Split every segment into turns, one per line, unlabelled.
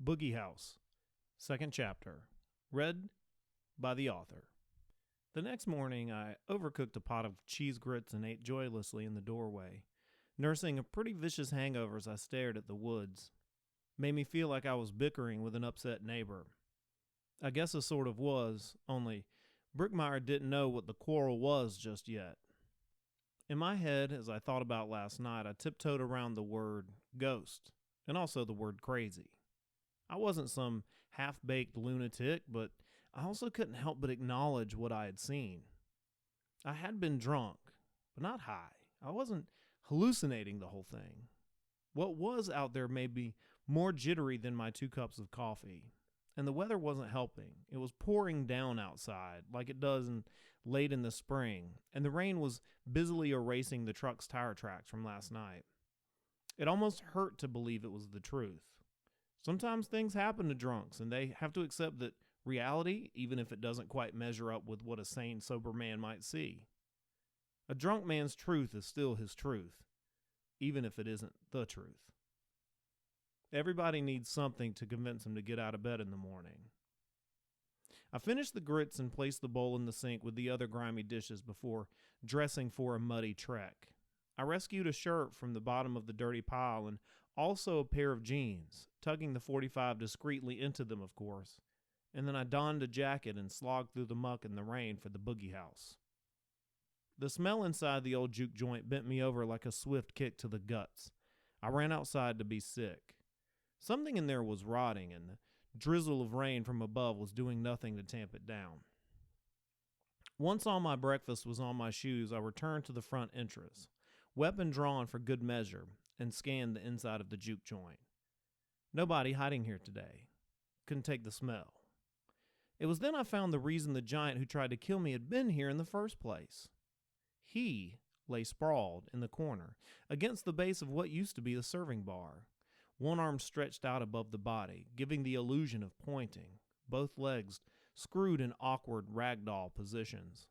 Boogie House, second chapter, read by the author. The next morning, I overcooked a pot of cheese grits and ate joylessly in the doorway, nursing a pretty vicious hangover as I stared at the woods. Made me feel like I was bickering with an upset neighbor. I guess I sort of was, only Brickmeyer didn't know what the quarrel was just yet. In my head, as I thought about last night, I tiptoed around the word ghost, and also the word crazy. I wasn't some half-baked lunatic, but I also couldn't help but acknowledge what I had seen. I had been drunk, but not high. I wasn't hallucinating the whole thing. What was out there made me more jittery than my 2 cups of coffee. And the weather wasn't helping. It was pouring down outside, like it does late in the spring, and the rain was busily erasing the truck's tire tracks from last night. It almost hurt to believe it was the truth. Sometimes things happen to drunks, and they have to accept that reality, even if it doesn't quite measure up with what a sane, sober man might see. A drunk man's truth is still his truth, even if it isn't the truth. Everybody needs something to convince him to get out of bed in the morning. I finished the grits and placed the bowl in the sink with the other grimy dishes before dressing for a muddy trek. I rescued a shirt from the bottom of the dirty pile and also a pair of jeans, tucking the 45 discreetly into them, of course, and then I donned a jacket and slogged through the muck and the rain for the Boogie House. The smell inside the old juke joint bent me over like a swift kick to the guts. I ran outside to be sick. Something in there was rotting, and the drizzle of rain from above was doing nothing to tamp it down. Once all my breakfast was on my shoes, I returned to the front entrance, weapon drawn for good measure, and scanned the inside of the juke joint. Nobody hiding here today. Couldn't take the smell. It was then I found the reason the giant who tried to kill me had been here in the first place. He lay sprawled in the corner, against the base of what used to be the serving bar. One arm stretched out above the body, giving the illusion of pointing, both legs screwed in awkward ragdoll positions.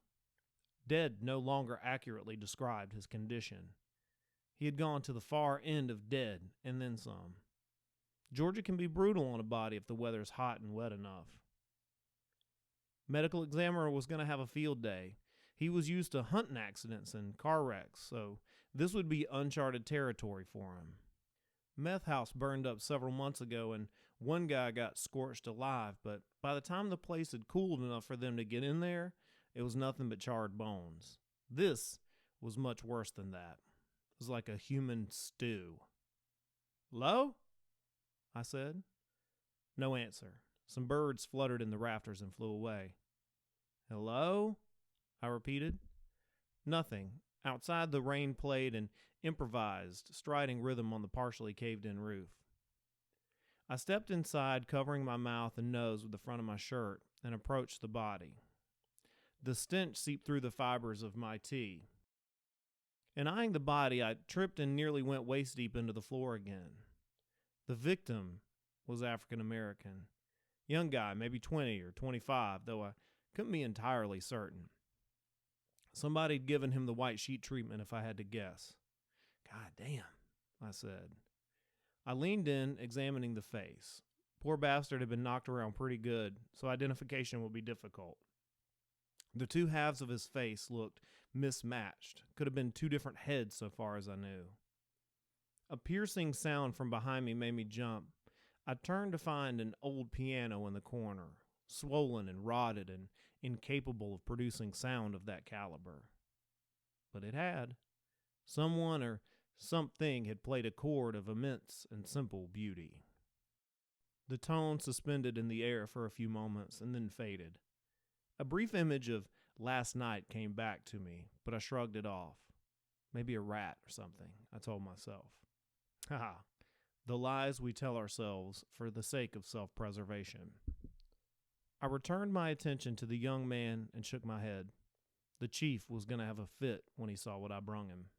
Dead no longer accurately described his condition. He had gone to the far end of dead, and then some. Georgia can be brutal on a body if the weather's hot and wet enough. Medical examiner was going to have a field day. He was used to hunting accidents and car wrecks, so this would be uncharted territory for him. Meth house burned up several months ago, and one guy got scorched alive, but by the time the place had cooled enough for them to get in there, it was nothing but charred bones. This was much worse than that. It was like a human stew. "Hello?" I said. No answer. Some birds fluttered in the rafters and flew away. "Hello?" I repeated. Nothing. Outside, the rain played an improvised, striding rhythm on the partially caved-in roof. I stepped inside, covering my mouth and nose with the front of my shirt, and approached the body. The stench seeped through the fibers of my tea. In eyeing the body, I tripped and nearly went waist-deep into the floor again. The victim was African-American. Young guy, maybe 20 or 25, though I couldn't be entirely certain. Somebody had given him the white sheet treatment if I had to guess. "God damn," I said. I leaned in, examining the face. Poor bastard had been knocked around pretty good, so identification would be difficult. The 2 halves of his face looked mismatched. Could have been 2 different heads so far as I knew. A piercing sound from behind me made me jump. I turned to find an old piano in the corner, swollen and rotted and incapable of producing sound of that caliber. But it had. Someone or something had played a chord of immense and simple beauty. The tone suspended in the air for a few moments and then faded. A brief image of last night came back to me, but I shrugged it off. Maybe a rat or something, I told myself. Ha! The lies we tell ourselves for the sake of self-preservation. I returned my attention to the young man and shook my head. The chief was going to have a fit when he saw what I brung him.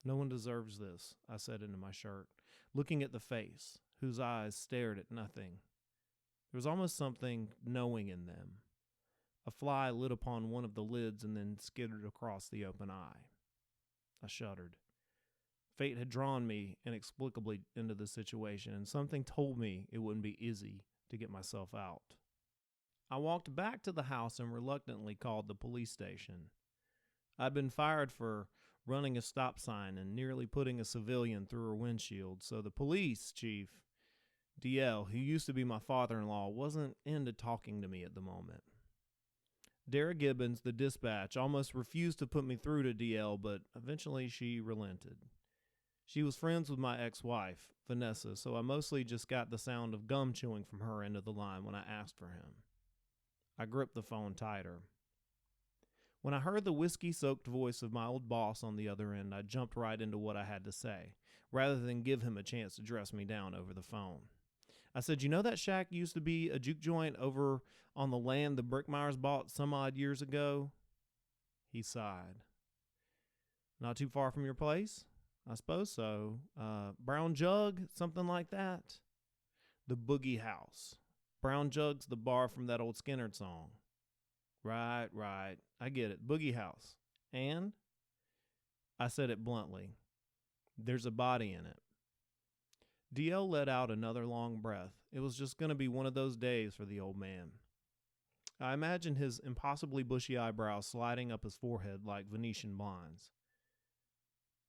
"No one deserves this," I said into my shirt, looking at the face, whose eyes stared at nothing. There was almost something knowing in them. A fly lit upon one of the lids and then skittered across the open eye. I shuddered. Fate had drawn me inexplicably into this situation, and something told me it wouldn't be easy to get myself out. I walked back to the house and reluctantly called the police station. I'd been fired for running a stop sign and nearly putting a civilian through her windshield, so the police chief, DL, who used to be my father-in-law, wasn't into talking to me at the moment. Dara Gibbons, the dispatch, almost refused to put me through to DL, but eventually she relented. She was friends with my ex-wife, Vanessa, so I mostly just got the sound of gum chewing from her end of the line when I asked for him. I gripped the phone tighter. When I heard the whiskey-soaked voice of my old boss on the other end, I jumped right into what I had to say, rather than give him a chance to dress me down over the phone. I said, "You know that shack used to be a juke joint over on the land the Brickmeyers bought some odd years ago?" He sighed. "Not too far from your place?" "I suppose so. Brown Jug, something like that?" "The Boogie House. Brown Jug's the bar from that old Skinner song." Right. I get it. Boogie House. And?" I said it bluntly. "There's a body in it." DL let out another long breath. It was just going to be one of those days for the old man. I imagined his impossibly bushy eyebrows sliding up his forehead like Venetian blinds.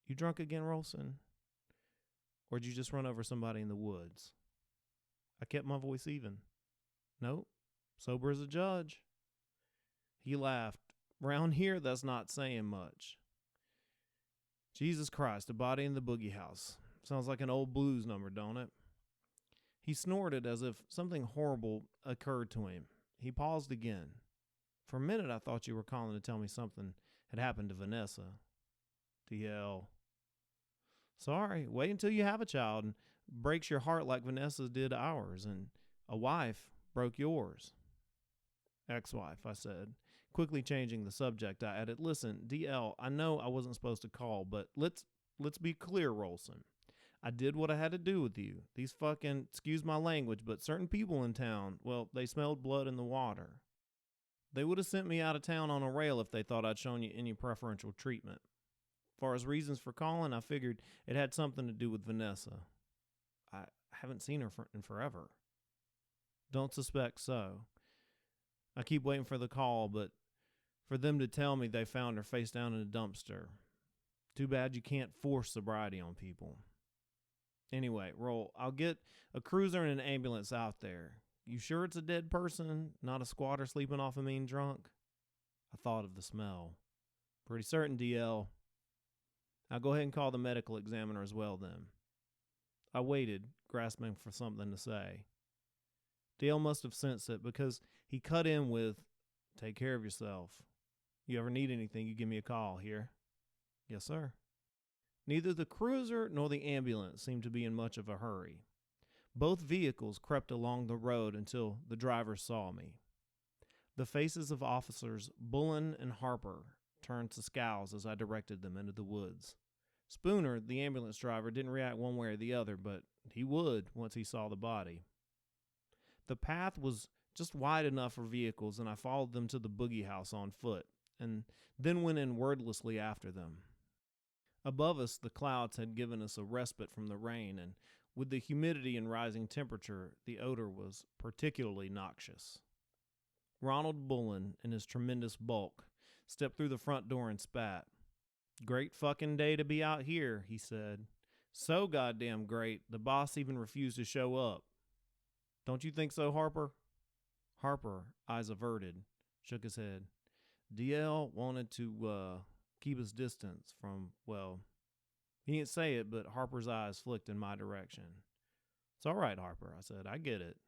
"You drunk again, Rolson? Or did you just run over somebody in the woods?" I kept my voice even. "Nope. Sober as a judge." He laughed. "Round here, that's not saying much." "Jesus Christ, a body in the Boogie House. Sounds like an old blues number, don't it?" He snorted as if something horrible occurred to him. He paused again. "For a minute, I thought you were calling to tell me something had happened to Vanessa." DL. "Sorry, wait until you have a child and breaks your heart like Vanessa did ours, and a wife broke yours." "Ex-wife," I said. Quickly changing the subject, I added, "Listen, DL, I know I wasn't supposed to call, but let's be clear, Rolson. I did what I had to do with you. These fucking, excuse my language, but certain people in town, well, they smelled blood in the water. They would have sent me out of town on a rail if they thought I'd shown you any preferential treatment. As far as reasons for calling, I figured it had something to do with Vanessa. I haven't seen her in forever." "Don't suspect so. I keep waiting for the call, but for them to tell me they found her face down in a dumpster. Too bad you can't force sobriety on people. Anyway, Roll, I'll get a cruiser and an ambulance out there. You sure it's a dead person, not a squatter sleeping off a mean drunk?" I thought of the smell. "Pretty certain, DL. I'll go ahead and call the medical examiner as well then." I waited, grasping for something to say. DL must have sensed it because he cut in with, "Take care of yourself. You ever need anything, you give me a call, here?" "Yes, sir." Neither the cruiser nor the ambulance seemed to be in much of a hurry. Both vehicles crept along the road until the driver saw me. The faces of officers Bullen and Harper turned to scowls as I directed them into the woods. Spooner, the ambulance driver, didn't react one way or the other, but he would once he saw the body. The path was just wide enough for vehicles, and I followed them to the Boogie House on foot, and then went in wordlessly after them. Above us, the clouds had given us a respite from the rain, and with the humidity and rising temperature, the odor was particularly noxious. Ronald Bullen, in his tremendous bulk, stepped through the front door and spat. "Great fucking day to be out here," he said. "So goddamn great, the boss even refused to show up. Don't you think so, Harper?" Harper, eyes averted, shook his head. DL wanted to keep his distance from, well, he didn't say it, but Harper's eyes flicked in my direction. "It's all right, Harper," I said. "I get it."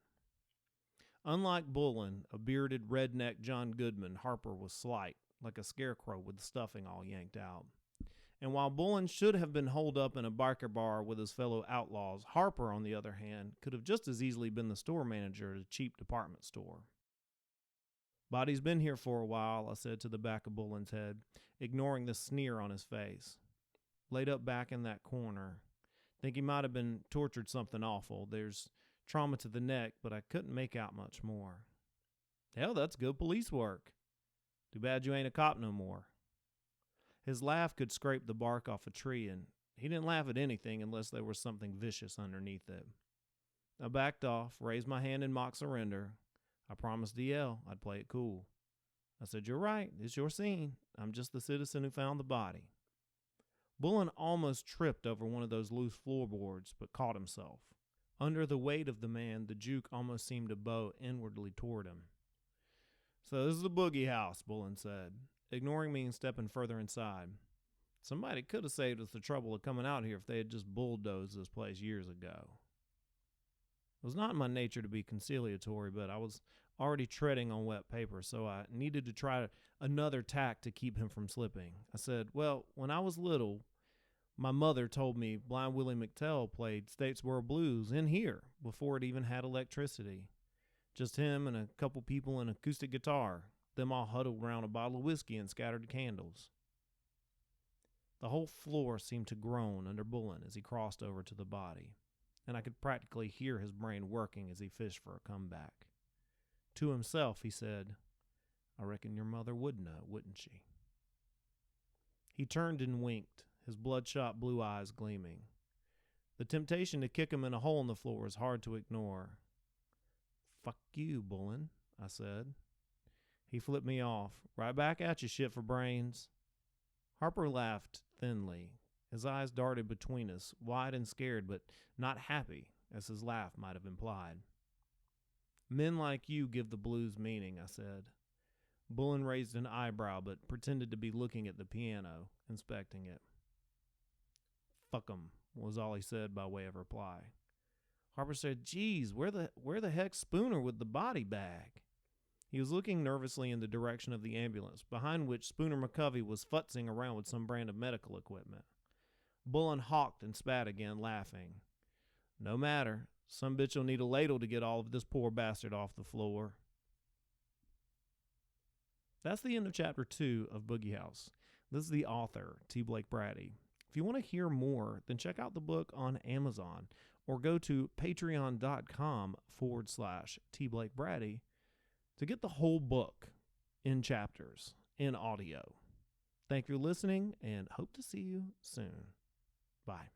Unlike Bullen, a bearded redneck John Goodman, Harper was slight, like a scarecrow with the stuffing all yanked out. And while Bullen should have been holed up in a biker bar with his fellow outlaws, Harper, on the other hand, could have just as easily been the store manager at a cheap department store. "Body's been here for a while," I said to the back of Bullen's head, ignoring the sneer on his face. "Laid up back in that corner. Think he might have been tortured something awful. There's trauma to the neck, but I couldn't make out much more." "Hell, that's good police work. Too bad you ain't a cop no more." His laugh could scrape the bark off a tree, and He didn't laugh at anything unless there was something vicious underneath it. I backed off, raised my hand in mock surrender. I promised DL I'd play it cool. I said, "You're right. It's your scene. I'm just the citizen who found the body." Bullen almost tripped over one of those loose floorboards, but caught himself. Under the weight of the man, the juke almost seemed to bow inwardly toward him. "So this is the Boogie house," Bullen said, ignoring me and stepping further inside. "Somebody could have saved us the trouble of coming out here if they had just bulldozed this place years ago." It was not in my nature to be conciliatory, but I was already treading on wet paper, so I needed to try another tack to keep him from slipping. I said, "Well, when I was little, my mother told me Blind Willie McTell played Statesboro Blues in here before it even had electricity. Just him and a couple people and an acoustic guitar, them all huddled around a bottle of whiskey and scattered candles." The whole floor seemed to groan under Bullen as he crossed over to the body, and I could practically hear his brain working as he fished for a comeback. To himself, he said, "I reckon your mother would know, wouldn't she?" He turned and winked, his bloodshot blue eyes gleaming. The temptation to kick him in a hole in the floor is hard to ignore. "Fuck you, Bullen," I said. He flipped me off. "Right back at you, shit for brains." Harper laughed thinly. His eyes darted between us, wide and scared, but not happy, as his laugh might have implied. "Men like you give the blues meaning," I said. Bullen raised an eyebrow, but pretended to be looking at the piano, inspecting it. "Fuck 'em," was all he said by way of reply. Harper said, "Geez, where the heck's Spooner with the body bag?" He was looking nervously in the direction of the ambulance, behind which Spooner McCovey was futzing around with some brand of medical equipment. Bullen hawked and spat again, laughing. "No matter. Some bitch'll need a ladle to get all of this poor bastard off the floor." That's the end of Chapter 2 of Boogie House. This is the author, T. Blake Brady. If you want to hear more, then check out the book on Amazon or go to patreon.com/T. Blake Brady to get the whole book in chapters in audio. Thank you for listening and hope to see you soon. Bye.